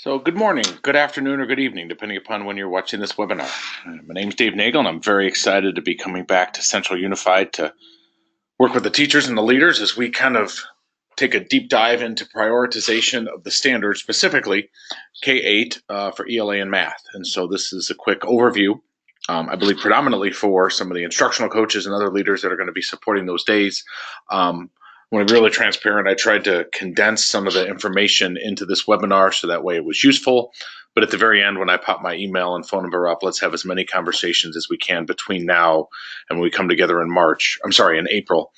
So, good morning, good afternoon, or good evening, depending upon when you're watching this webinar. My name is Dave Nagel, and I'm very excited to be coming back to Central Unified to work with the teachers and the leaders as we kind of take a deep dive into prioritization of the standards, specifically K-8 for ELA and math. And so this is a quick overview, I believe predominantly for some of the instructional coaches and other leaders that are going to be supporting those days. When I'm really transparent, I tried to condense some of the information into this webinar so that way it was useful. But at the very end, when I pop my email and phone number up, let's have as many conversations as we can between now and when we come together in April,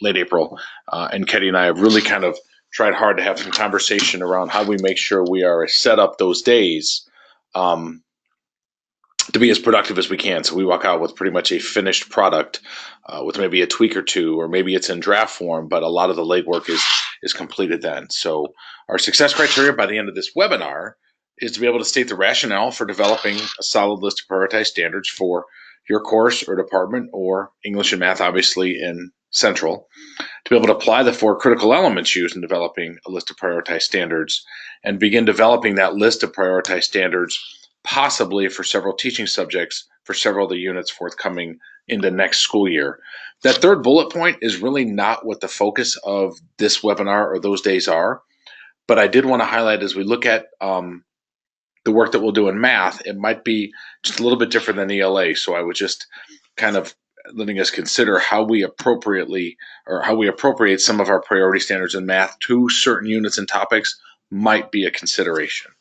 late April. And Ketty and I have really kind of tried hard to have some conversation around how we make sure we are set up those days to be as productive as we can. So we walk out with pretty much a finished product with maybe a tweak or two, or maybe it's in draft form, but a lot of the legwork is completed then. So our success criteria by the end of this webinar is to be able to state the rationale for developing a solid list of prioritized standards for your course or department, or English and math, obviously, in Central, to be able to apply the 4 critical elements used in developing a list of prioritized standards and begin developing that list of prioritized standards possibly for several teaching subjects for several of the units forthcoming in the next school year. That third bullet point is really not what the focus of this webinar or those days are, but I did want to highlight as we look at the work that we'll do in math, it might be just a little bit different than ELA. So I would just kind of letting us consider how we appropriate some of our priority standards in math to certain units and topics might be a consideration.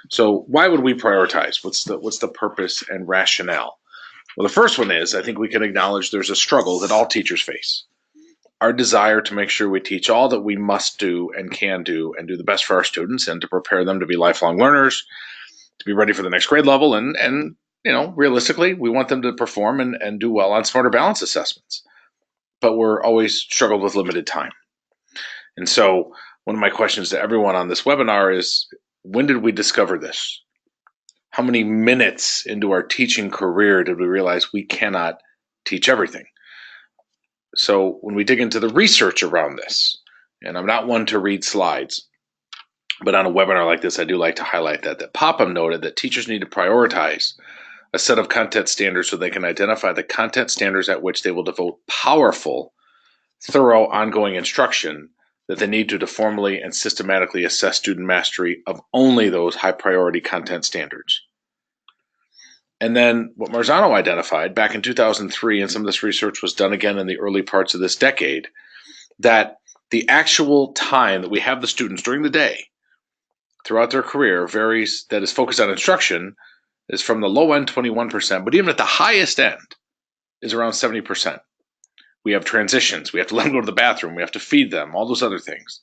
So why would we prioritize? What's the purpose and rationale? Well, the first one is, I think we can acknowledge there's a struggle that all teachers face. Our desire to make sure we teach all that we must do and can do and do the best for our students and to prepare them to be lifelong learners, to be ready for the next grade level, and realistically, we want them to perform and do well on smarter balance assessments. But we're always struggled with limited time. And so one of my questions to everyone on this webinar is, when did we discover this? How many minutes into our teaching career did we realize we cannot teach everything? So when we dig into the research around this, and I'm not one to read slides, but on a webinar like this, I do like to highlight that Popham noted that teachers need to prioritize a set of content standards so they can identify the content standards at which they will devote powerful, thorough, ongoing instruction that they need to formally and systematically assess student mastery of only those high priority content standards. And then what Marzano identified back in 2003, and some of this research was done again in the early parts of this decade, that the actual time that we have the students during the day throughout their career varies, that is focused on instruction, is from the low end 21%, but even at the highest end is around 70%. We have transitions. We have to let them go to the bathroom. We have to feed them, all those other things.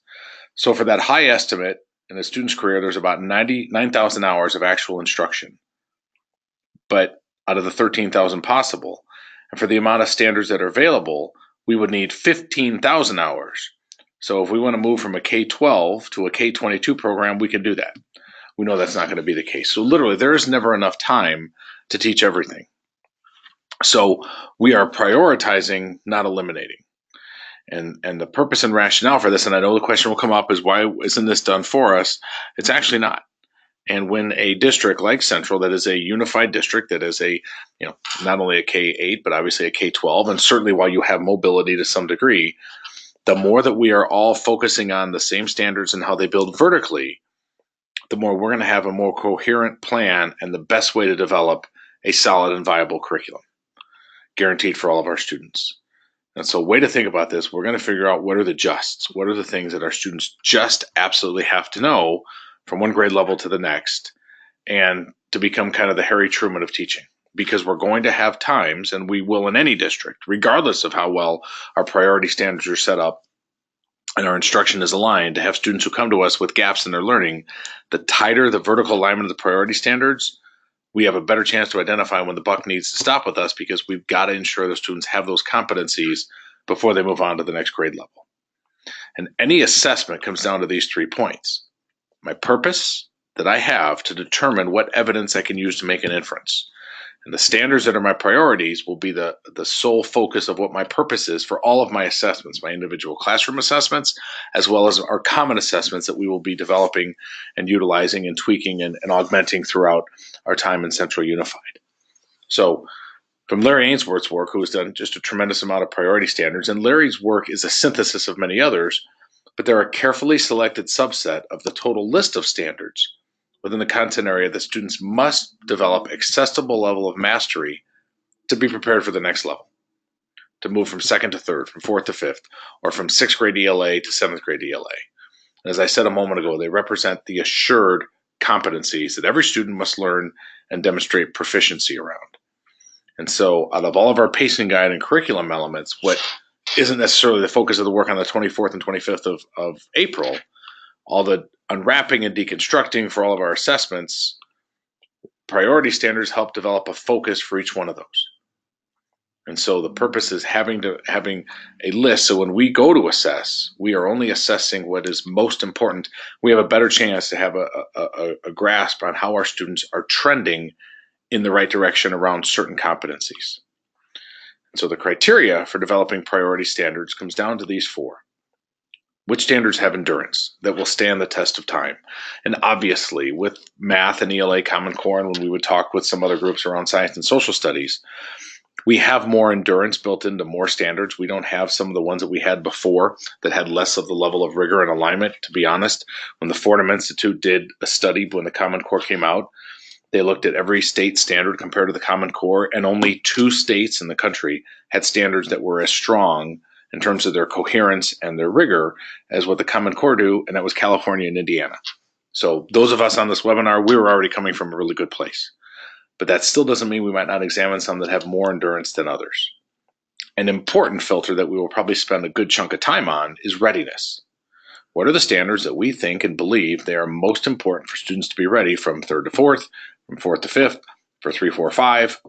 So for that high estimate in a student's career, there's about 99,000 hours of actual instruction, but out of the 13,000 possible. And for the amount of standards that are available, we would need 15,000 hours. So if we want to move from a K-12 to a K-22 program, we can do that. We know that's not going to be the case. So literally, there is never enough time to teach everything. So we are prioritizing, not eliminating. And the purpose and rationale for this, and I know the question will come up, is why isn't this done for us? It's actually not. And when a district like Central, that is a unified district, that is a, not only a K-8, but obviously a K-12, and certainly while you have mobility to some degree, the more that we are all focusing on the same standards and how they build vertically, the more we're going to have a more coherent plan and the best way to develop a solid and viable curriculum, guaranteed for all of our students. And so, way to think about this, we're going to figure out what are the justs, what are the things that our students just absolutely have to know from one grade level to the next, and to become kind of the Harry Truman of teaching. Because we're going to have times, and we will in any district, regardless of how well our priority standards are set up and our instruction is aligned, to have students who come to us with gaps in their learning. The tighter the vertical alignment of the priority standards, we have a better chance to identify when the buck needs to stop with us, because we've got to ensure the students have those competencies before they move on to the next grade level. And any assessment comes down to these 3 points. My purpose that I have to determine what evidence I can use to make an inference. And the standards that are my priorities will be the sole focus of what my purpose is for all of my assessments, my individual classroom assessments, as well as our common assessments that we will be developing and utilizing and tweaking and augmenting throughout our time in Central Unified. So from Larry Ainsworth's work, who has done just a tremendous amount of priority standards, and Larry's work is a synthesis of many others, but they're a carefully selected subset of the total list of standards within the content area that students must develop accessible level of mastery to be prepared for the next level, to move from second to third, from fourth to fifth, or from sixth grade ELA to seventh grade ELA. And as I said a moment ago, they represent the assured competencies that every student must learn and demonstrate proficiency around. And so out of all of our pacing guide and curriculum elements, what isn't necessarily the focus of the work on the 24th and 25th of April, all the unwrapping and deconstructing for all of our assessments, priority standards help develop a focus for each one of those. And so the purpose is having a list. So when we go to assess, we are only assessing what is most important. We have a better chance to have a grasp on how our students are trending in the right direction around certain competencies. And so the criteria for developing priority standards comes down to these four. Which standards have endurance that will stand the test of time? And obviously, with math and ELA Common Core, and when we would talk with some other groups around science and social studies, we have more endurance built into more standards. We don't have some of the ones that we had before that had less of the level of rigor and alignment. To be honest, when the Fordham Institute did a study when the Common Core came out, they looked at every state standard compared to the Common Core, and only 2 states in the country had standards that were as strong in terms of their coherence and their rigor as what the Common Core do, and that was California and Indiana. So those of us on this webinar, we were already coming from a really good place. But that still doesn't mean we might not examine some that have more endurance than others. An important filter that we will probably spend a good chunk of time on is readiness. What are the standards that we think and believe they are most important for students to be ready from third to fourth, from fourth to fifth, for 3, 4, 5?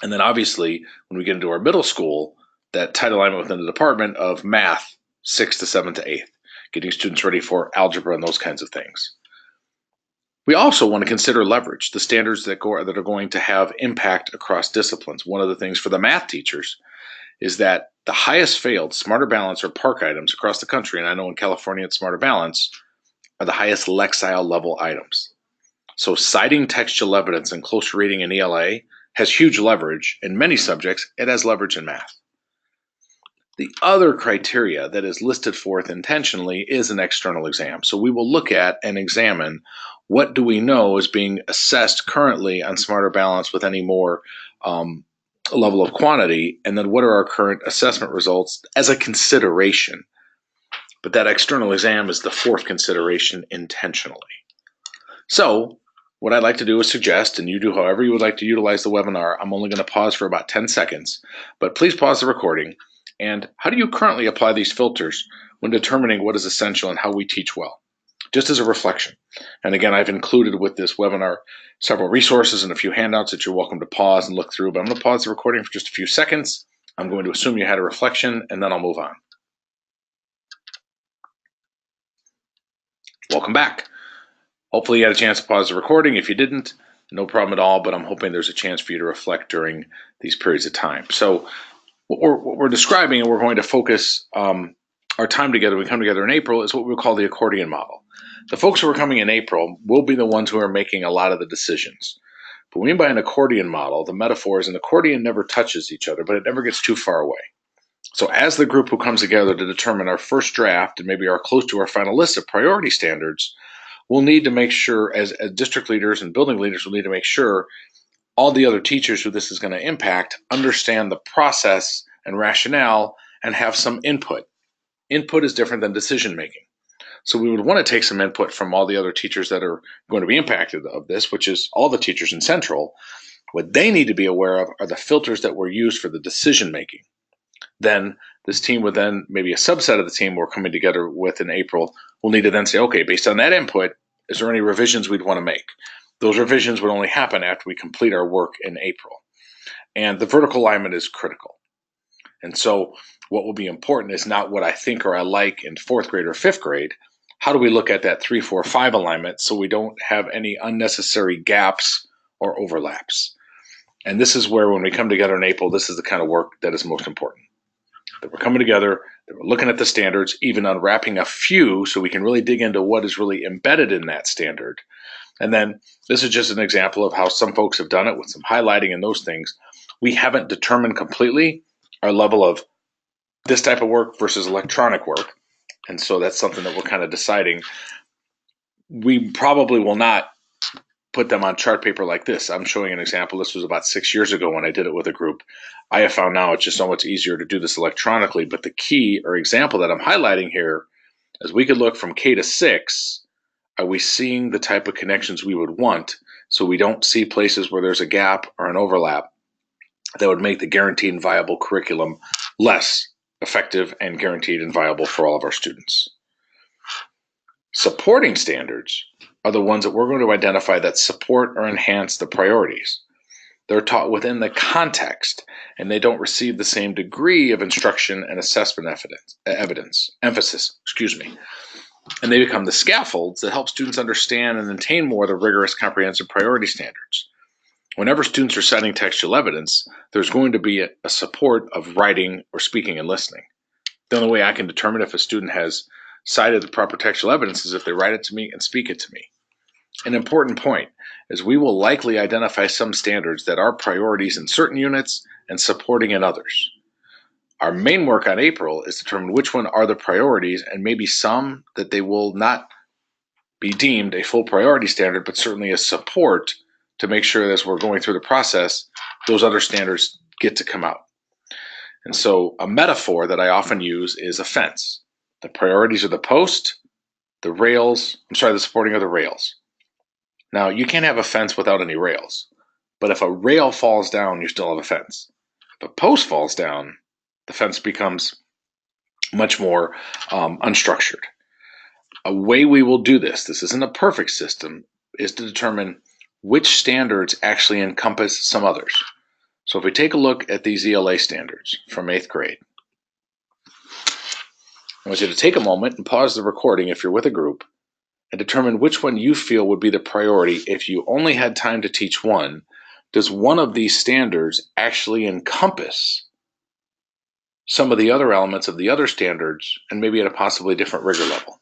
And then obviously, when we get into our middle school, that tight alignment within the department of math, 6th to 7th to 8th, getting students ready for algebra and those kinds of things. We also want to consider leverage, the standards that are going to have impact across disciplines. One of the things for the math teachers is that the highest failed Smarter Balance or PARCC items across the country, and I know in California it's Smarter Balance, are the highest Lexile level items. So citing textual evidence and close reading in ELA has huge leverage. In many subjects, it has leverage in math. The other criteria that is listed forth intentionally is an external exam. So we will look at and examine what do we know is being assessed currently on Smarter Balance with any more level of quantity, and then what are our current assessment results as a consideration. But that external exam is the fourth consideration intentionally. So what I'd like to do is suggest, and you do however you would like to utilize the webinar, I'm only going to pause for about 10 seconds, but please pause the recording. And how do you currently apply these filters when determining what is essential and how we teach well? Just as a reflection. And again, I've included with this webinar several resources and a few handouts that you're welcome to pause and look through, but I'm going to pause the recording for just a few seconds. I'm going to assume you had a reflection, and then I'll move on. Welcome back. Hopefully you had a chance to pause the recording. If you didn't, no problem at all, but I'm hoping there's a chance for you to reflect during these periods of time. So what we're describing, and we're going to focus our time together, we come together in April, is what we call the accordion model. The folks who are coming in April will be the ones who are making a lot of the decisions. But what we mean by an accordion model, the metaphor is an accordion never touches each other, but it never gets too far away. So as the group who comes together to determine our first draft and maybe our close to our final list of priority standards, we'll need to make sure, as district leaders and building leaders, we'll need to make sure all the other teachers who this is going to impact understand the process and rationale and have some input. Input is different than decision making. So we would want to take some input from all the other teachers that are going to be impacted of this, which is all the teachers in Central. What they need to be aware of are the filters that were used for the decision making. Then this team would then, maybe a subset of the team we're coming together with in April, will need to then say, okay, based on that input, is there any revisions we'd want to make? Those revisions would only happen after we complete our work in April. And the vertical alignment is critical. And so what will be important is not what I think or I like in 4th grade or 5th grade. How do we look at that 3, 4, 5 alignment so we don't have any unnecessary gaps or overlaps? And this is where, when we come together in April, this is the kind of work that is most important. That we're coming together, that we're looking at the standards, even unwrapping a few so we can really dig into what is really embedded in that standard. And then this is just an example of how some folks have done it with some highlighting and those things. We haven't determined completely our level of this type of work versus electronic work. And so that's something that we're kind of deciding. We probably will not put them on chart paper like this. I'm showing an example. This was about 6 years ago when I did it with a group. I have found now it's just so much easier to do this electronically. But the key or example that I'm highlighting here is we could look from K to 6. Are we seeing the type of connections we would want, so we don't see places where there's a gap or an overlap that would make the guaranteed and viable curriculum less effective and guaranteed and viable for all of our students? Supporting standards are the ones that we're going to identify that support or enhance the priorities. They're taught within the context, and they don't receive the same degree of instruction and assessment emphasis. And they become the scaffolds that help students understand and attain more of the rigorous comprehensive priority standards. Whenever students are citing textual evidence, there's going to be a support of writing or speaking and listening. The only way I can determine if a student has cited the proper textual evidence is if they write it to me and speak it to me. An important point is we will likely identify some standards that are priorities in certain units and supporting in others. Our main work on April is to determine which one are the priorities, and maybe some that they will not be deemed a full priority standard, but certainly a support to make sure that as we're going through the process, those other standards get to come out. And so a metaphor that I often use is a fence. The priorities are the post, the supporting are the rails. Now, you can't have a fence without any rails, but if a rail falls down, you still have a fence. If a post falls down, the fence becomes much more unstructured. A way we will do this isn't a perfect system, is to determine which standards actually encompass some others. So if we take a look at these ELA standards from 8th grade, I want you to take a moment and pause the recording if you're with a group and determine which one you feel would be the priority if you only had time to teach one. Does one of these standards actually encompass some of the other elements of the other standards, and maybe at a possibly different rigor level?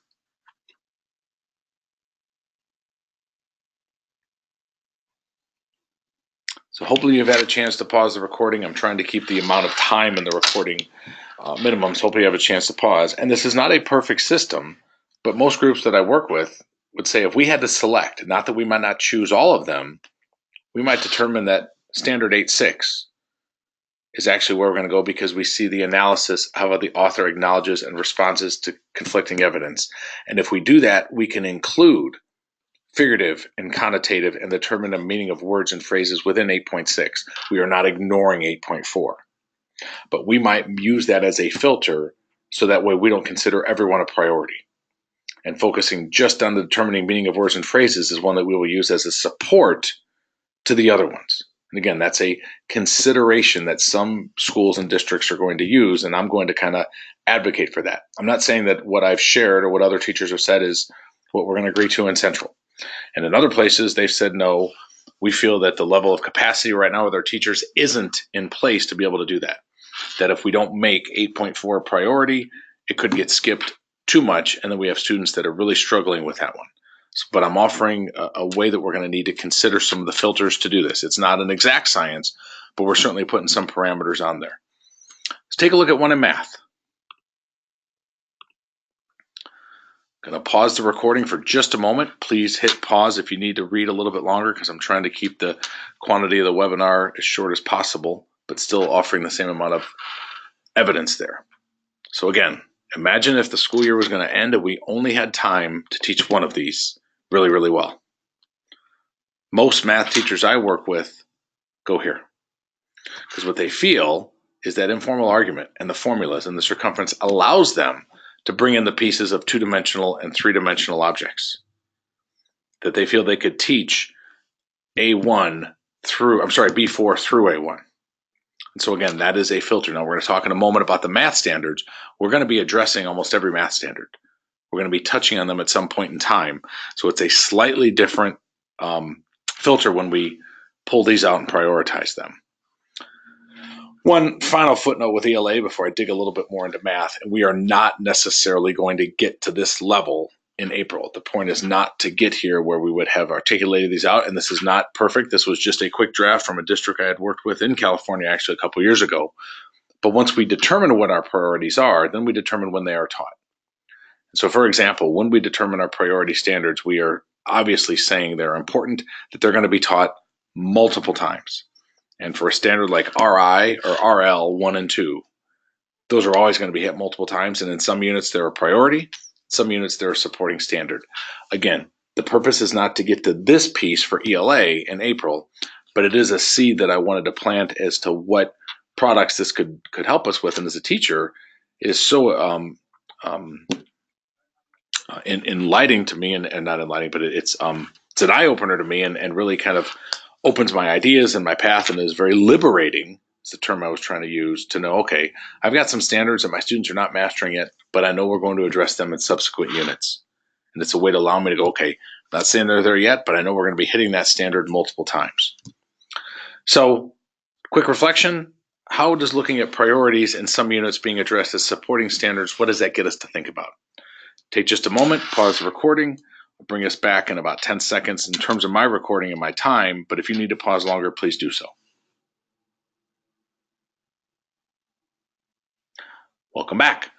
So hopefully you've had a chance to pause the recording. I'm trying to keep the amount of time in the recording minimums. Hopefully you have a chance to pause. And this is not a perfect system, but most groups that I work with would say if we had to select, not that we might not choose all of them, we might determine that standard 8.6 is actually where we're going to go, because we see the analysis, how the author acknowledges and responses to conflicting evidence. And if we do that, we can include figurative and connotative and determine the meaning of words and phrases within 8.6. We are not ignoring 8.4. But we might use that as a filter so that way we don't consider everyone a priority. And focusing just on the determining meaning of words and phrases is one that we will use as a support to the other ones. And again, that's a consideration that some schools and districts are going to use, and I'm going to kind of advocate for that. I'm not saying that what I've shared or what other teachers have said is what we're going to agree to in Central. And in other places, they've said, no, we feel that the level of capacity right now with our teachers isn't in place to be able to do that. That if we don't make 8.4 a priority, it could get skipped too much, and then we have students that are really struggling with that one. But I'm offering a way that we're going to need to consider some of the filters to do this. It's not an exact science, but we're certainly putting some parameters on there. Let's take a look at one in math. I'm going to pause the recording for just a moment. Please hit pause if you need to read a little bit longer, because I'm trying to keep the quantity of the webinar as short as possible, but still offering the same amount of evidence there. So again, imagine if the school year was going to end and we only had time to teach one of these really, really well. Most math teachers I work with go here, because what they feel is that informal argument and the formulas and the circumference allows them to bring in the pieces of two-dimensional and three-dimensional objects, that they feel they could teach B4 through A1. And so again, that is a filter. Now we're going to talk in a moment about the math standards. We're going to be addressing almost every math standard. We're going to be touching on them at some point in time. So it's a slightly different filter when we pull these out and prioritize them. One final footnote with ELA before I dig a little bit more into math, and we are not necessarily going to get to this level in April. The point is not to get here where we would have articulated these out, and this is not perfect. This was just a quick draft from a district I had worked with in California actually a couple years ago. But once we determine what our priorities are, then we determine when they are taught. So for example, when we determine our priority standards, we are obviously saying they're important, that they're going to be taught multiple times. And for a standard like RI or RL 1 and 2, those are always going to be hit multiple times. And in some units, they're a priority. Some units, they're a supporting standard. Again, the purpose is not to get to this piece for ELA in April, but it is a seed that I wanted to plant as to what products this could help us with. And as a teacher, it is so enlightening to me, and not enlightening, but it's an eye opener to me, and really kind of opens my ideas and my path, and is very liberating. It's the term I was trying to use, to know, okay, I've got some standards that my students are not mastering yet, but I know we're going to address them in subsequent units. And it's a way to allow me to go, okay, not saying they're there yet, but I know we're going to be hitting that standard multiple times. So, quick reflection, how does looking at priorities in some units being addressed as supporting standards, what does that get us to think about? Take just a moment, pause the recording. I'll bring us back in about 10 seconds in terms of my recording and my time, but if you need to pause longer, please do so. Welcome back.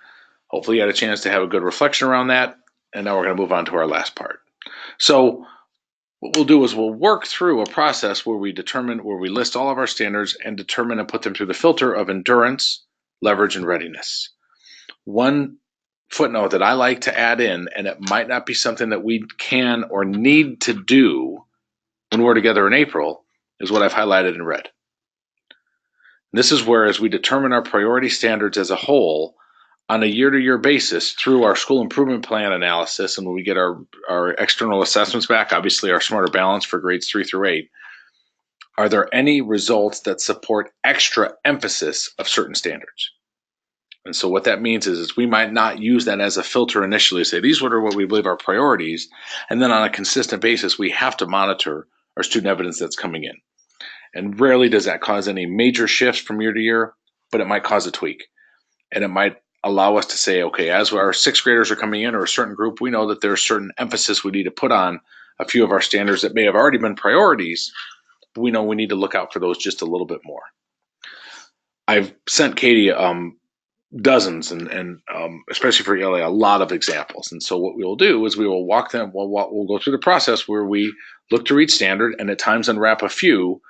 Hopefully you had a chance to have a good reflection around that, and now we're going to move on to our last part. So what we'll do is we'll work through a process where we list all of our standards and determine and put them through the filter of endurance, leverage, and readiness. One footnote that I like to add in, and it might not be something that we can or need to do when we're together in April, is what I've highlighted in red. And this is where, as we determine our priority standards as a whole on a year-to-year basis through our school improvement plan analysis, and when we get our external assessments back, obviously our Smarter Balance for grades 3 through 8, are there any results that support extra emphasis of certain standards? And so what that means is we might not use that as a filter initially, say these are what we believe are priorities, and then on a consistent basis we have to monitor our student evidence that's coming in. And rarely does that cause any major shifts from year to year, but it might cause a tweak. And it might allow us to say, okay, as our 6th graders are coming in, or a certain group, we know that there's certain emphasis we need to put on a few of our standards that may have already been priorities, but we know we need to look out for those just a little bit more. I've sent Katie dozens, and especially for ELA, a lot of examples. And so what we will do is we will walk them, we'll go through the process where we look to each standard and at times unwrap a few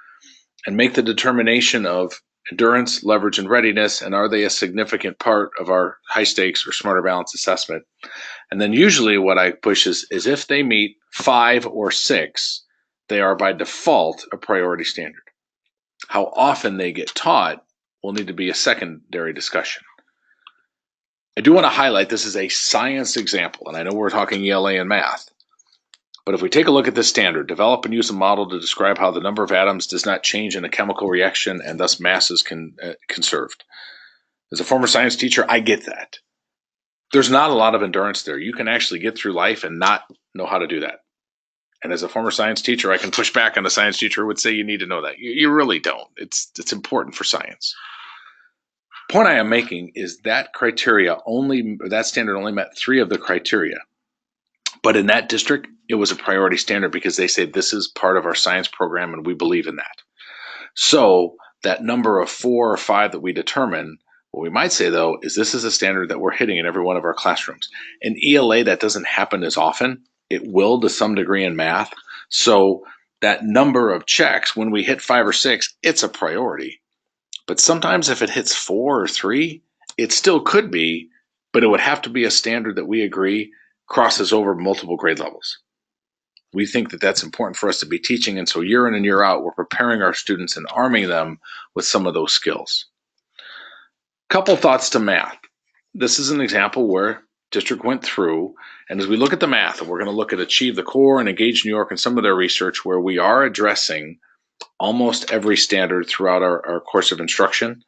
and make the determination of endurance, leverage, and readiness, and are they a significant part of our high stakes or Smarter Balance assessment. And then usually what I push is if they meet 5 or 6, they are by default a priority standard. How often they get taught will need to be a secondary discussion. I do want to highlight this is a science example, and I know we're talking ELA and math, but if we take a look at this standard, develop and use a model to describe how the number of atoms does not change in a chemical reaction and thus mass is conserved. As a former science teacher, I get that. There's not a lot of endurance there. You can actually get through life and not know how to do that. And as a former science teacher, I can push back on the science teacher who would say you need to know that. You really don't. It's important for science. Point I am making is that that standard only met 3 of the criteria. But in that district, it was a priority standard because they say this is part of our science program and we believe in that. So that number of 4 or 5 that we determine, what we might say though, is this is a standard that we're hitting in every one of our classrooms. In ELA, that doesn't happen as often. It will to some degree in math. So that number of checks, when we hit 5 or 6, it's a priority. But sometimes if it hits 4 or 3, it still could be, but it would have to be a standard that we agree crosses over multiple grade levels. We think that that's important for us to be teaching, and so year in and year out, we're preparing our students and arming them with some of those skills. Couple thoughts to math. This is an example where district went through, and as we look at the math, and we're going to look at Achieve the Core and Engage New York and some of their research where we are addressing almost every standard throughout our course of instruction.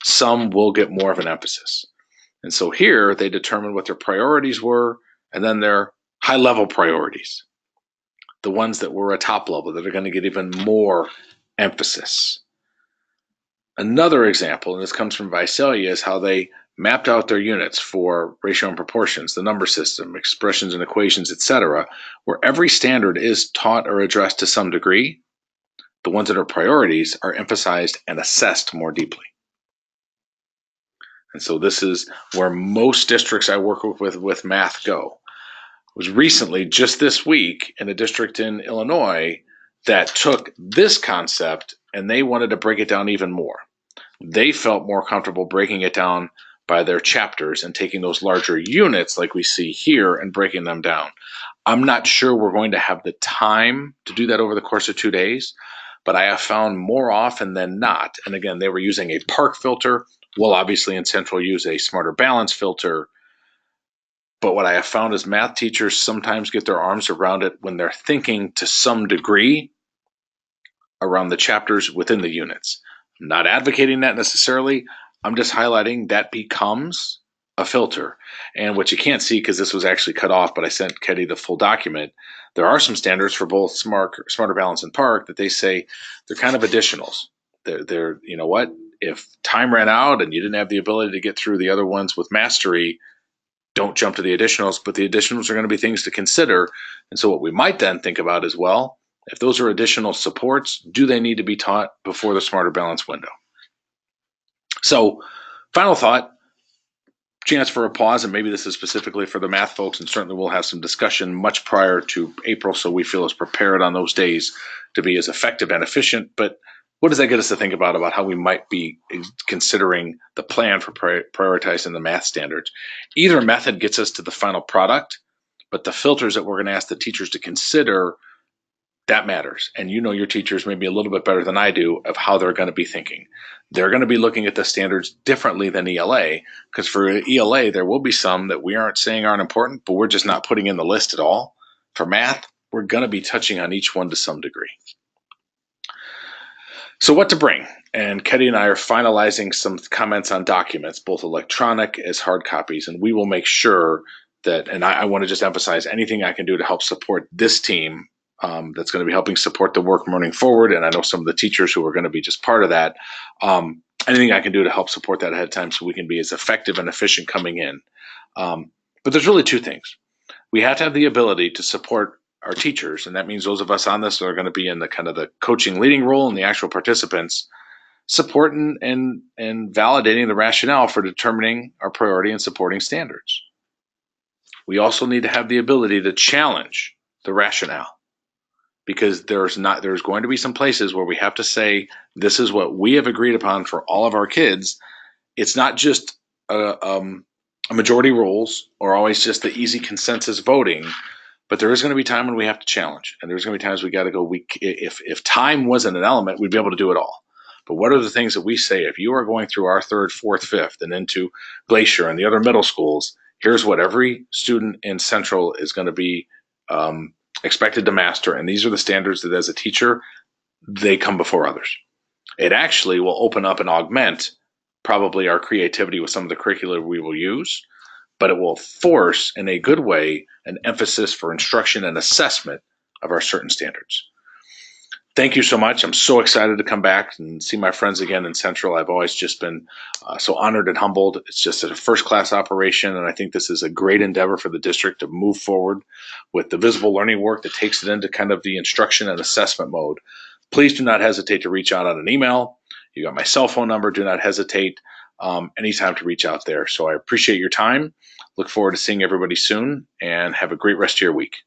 Some will get more of an emphasis. And so here they determined what their priorities were, and then their high-level priorities, the ones that were a top level that are going to get even more emphasis. Another example, and this comes from Visalia, is how they mapped out their units for ratio and proportions, the number system, expressions and equations, etc., where every standard is taught or addressed to some degree. The ones that are priorities are emphasized and assessed more deeply. And so this is where most districts I work with math go. It was recently, just this week, in a district in Illinois that took this concept and they wanted to break it down even more. They felt more comfortable breaking it down by their chapters and taking those larger units like we see here and breaking them down. I'm not sure we're going to have the time to do that over the course of 2 days, but I have found more often than not, and again, they were using a Park filter. We'll obviously in Central use a Smarter Balance filter. But what I have found is math teachers sometimes get their arms around it when they're thinking to some degree around the chapters within the units. I'm not advocating that necessarily. I'm just highlighting that becomes a filter. And what you can't see, because this was actually cut off, but I sent Ketty the full document, there are some standards for both Smarter Balance and Park that they say they're kind of additionals. They're you know what? If time ran out and you didn't have the ability to get through the other ones with mastery, don't jump to the additionals, but the additionals are going to be things to consider. And so what we might then think about is, well, if those are additional supports, do they need to be taught before the Smarter Balance window? So final thought, chance for a pause, and maybe this is specifically for the math folks, and certainly we'll have some discussion much prior to April so we feel as prepared on those days to be as effective and efficient. But what does that get us to think about how we might be considering the plan for prioritizing the math standards? Either method gets us to the final product, but the filters that we're going to ask the teachers to consider, that matters. And you know your teachers maybe a little bit better than I do of how they're going to be thinking. They're going to be looking at the standards differently than ELA, because for ELA, there will be some that we aren't saying aren't important, but we're just not putting in the list at all. For math, we're going to be touching on each one to some degree. So what to bring? And Ketty and I are finalizing some comments on documents, both electronic as hard copies, and we will make sure that, and I want to just emphasize anything I can do to help support this team that's going to be helping support the work moving forward. And I know some of the teachers who are going to be just part of that. Anything I can do to help support that ahead of time so we can be as effective and efficient coming in. But there's really two things. We have to have the ability to support our teachers, and that means those of us on this are going to be in the kind of the coaching leading role and the actual participants supporting and validating the rationale for determining our priority and supporting standards. We also need to have the ability to challenge the rationale, because there's going to be some places where we have to say, this is what we have agreed upon for all of our kids. It's not just a majority rules or always just the easy consensus voting, but there is going to be time when we have to challenge, and there's going to be times we got to go. If time wasn't an element, we'd be able to do it all. But what are the things that we say? If you are going through our third, fourth, fifth, and into Glacier and the other middle schools, here's what every student in Central is going to be expected to master, and these are the standards that, as a teacher, they come before others. It actually will open up and augment probably our creativity with some of the curricula we will use, but it will force, in a good way, an emphasis for instruction and assessment of our certain standards. Thank you so much. I'm so excited to come back and see my friends again in Central. I've always just been so honored and humbled. It's just a first-class operation, and I think this is a great endeavor for the district to move forward with the visible learning work that takes it into kind of the instruction and assessment mode. Please do not hesitate to reach out on an email. You got my cell phone number. Do not hesitate anytime to reach out there. So I appreciate your time. Look forward to seeing everybody soon, and have a great rest of your week.